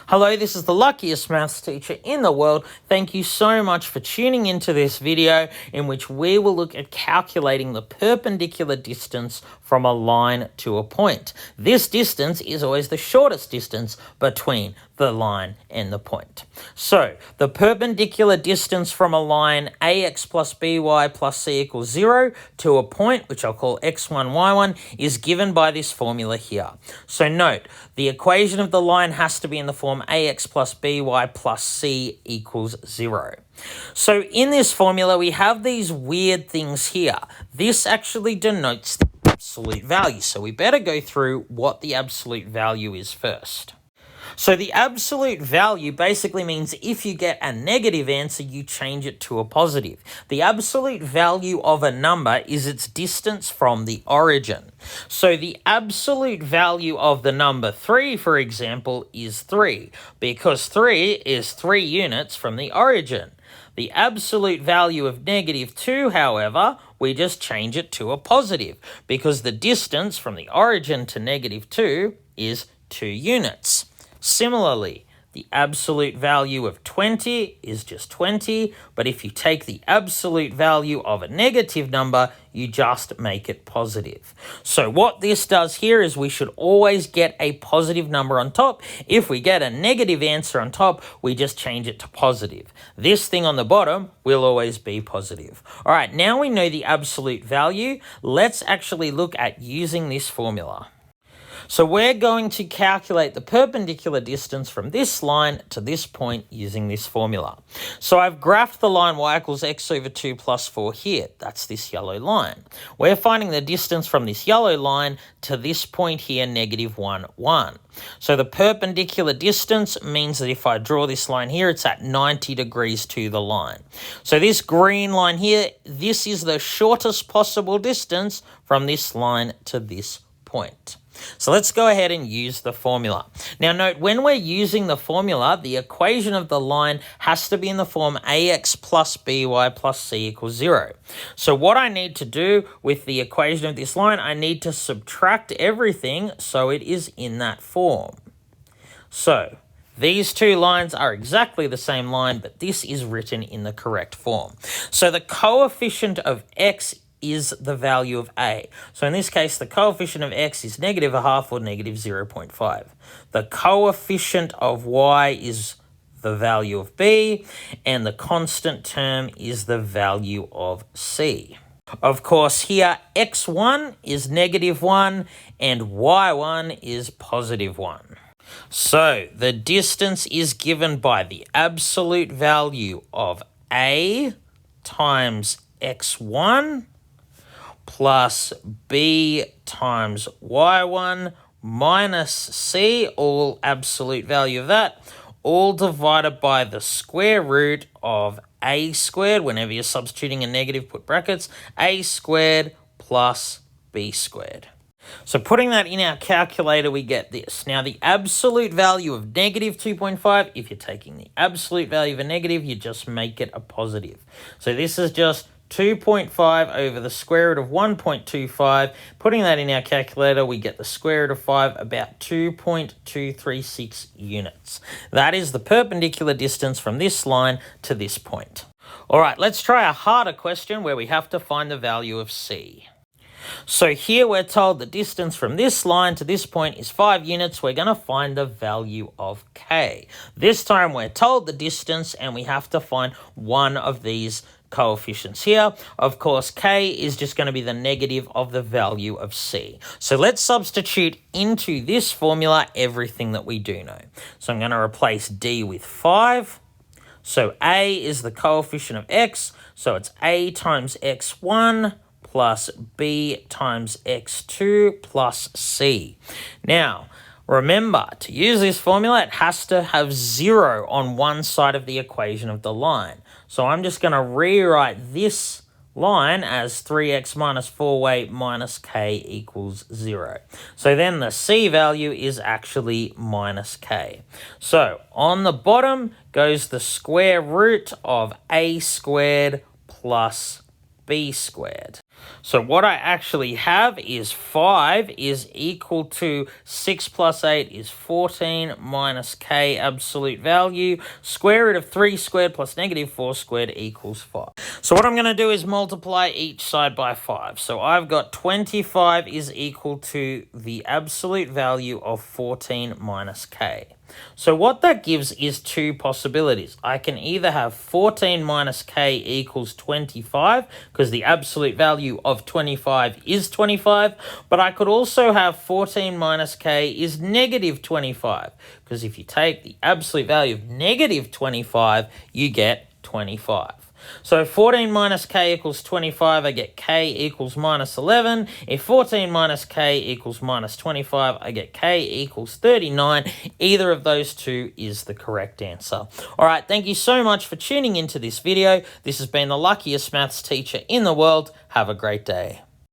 Hello, this is the luckiest maths teacher in the world. Thank you so much for tuning into this video in which we will look at calculating the perpendicular distance from a line to a point. This distance is always the shortest distance between the line and the point. So, the perpendicular distance from a line ax plus by plus c equals 0 to a point, which I'll call x1, y1, is given by this formula here. So note, the equation of the line has to be in the form ax plus by plus c equals 0. So in this formula, we have these weird things here. This actually denotes the absolute value. So we better go through what the absolute value is first. So the absolute value basically means if you get a negative answer, you change it to a positive. The absolute value of a number is its distance from the origin. So the absolute value of the number 3, for example, is 3, because 3 is 3 units from the origin. The absolute value of negative 2, however, we just change it to a positive, because the distance from the origin to negative 2 is 2 units. Similarly, the absolute value of 20 is just 20, but if you take the absolute value of a negative number, you just make it positive. So what this does here is we should always get a positive number on top. If we get a negative answer on top, we just change it to positive. This thing on the bottom will always be positive. All right, now we know the absolute value. Let's actually look at using this formula. So we're going to calculate the perpendicular distance from this line to this point using this formula. So I've graphed the line y equals x over 2 plus 4 here. That's this yellow line. We're finding the distance from this yellow line to this point here, negative 1, 1. So the perpendicular distance means that if I draw this line here, it's at 90 degrees to the line. So this green line here, this is the shortest possible distance from this line to this point. So let's go ahead and use the formula. Now note, when we're using the formula, the equation of the line has to be in the form ax plus by plus c equals 0. So what I need to do with the equation of this line, I need to subtract everything so it is in that form. So these two lines are exactly the same line, but this is written in the correct form. So the coefficient of x is the value of a. So in this case, the coefficient of x is negative 1/2 or negative 0.5. The coefficient of y is the value of b, and the constant term is the value of c. Of course, here x1 is negative 1 and y1 is positive 1. So the distance is given by the absolute value of a times x1 plus b times y1 minus c, all absolute value of that, all divided by the square root of a squared. Whenever you're substituting a negative, put brackets, a squared plus b squared. So putting that in our calculator, we get this. Now, the absolute value of negative 2.5, if you're taking the absolute value of a negative, you just make it a positive. So this is just 2.5 over the square root of 1.25. Putting that in our calculator, we get the square root of 5, about 2.236 units. That is the perpendicular distance from this line to this point. All right, let's try a harder question where we have to find the value of c. So here we're told the distance from this line to this point is 5 units. We're going to find the value of k. This time we're told the distance and we have to find one of these coefficients here. Of course, k is just going to be the negative of the value of c. So let's substitute into this formula everything that we do know. So I'm going to replace d with 5. So a is the coefficient of x. So it's a times x1 plus b times x2 plus c. Now, remember, to use this formula, it has to have 0 on one side of the equation of the line. So I'm just going to rewrite this line as 3x minus 4y minus k equals 0. So then the c value is actually minus k. So on the bottom goes the square root of a squared plus b squared. So what I actually have is 5 is equal to 6 plus 8 is 14 minus k absolute value. Square root of 3 squared plus negative 4 squared equals 5. So what I'm going to do is multiply each side by 5. So I've got 25 is equal to the absolute value of 14 minus k. So what that gives is two possibilities. I can either have 14 minus k equals 25, because the absolute value of 25 is 25, but I could also have 14 minus k is negative 25, because if you take the absolute value of negative 25, you get 25. So 14 minus k equals 25, I get k equals minus 11. If 14 minus k equals minus 25, I get k equals 39. Either of those two is the correct answer. All right, thank you so much for tuning into this video. This has been the luckiest maths teacher in the world. Have a great day.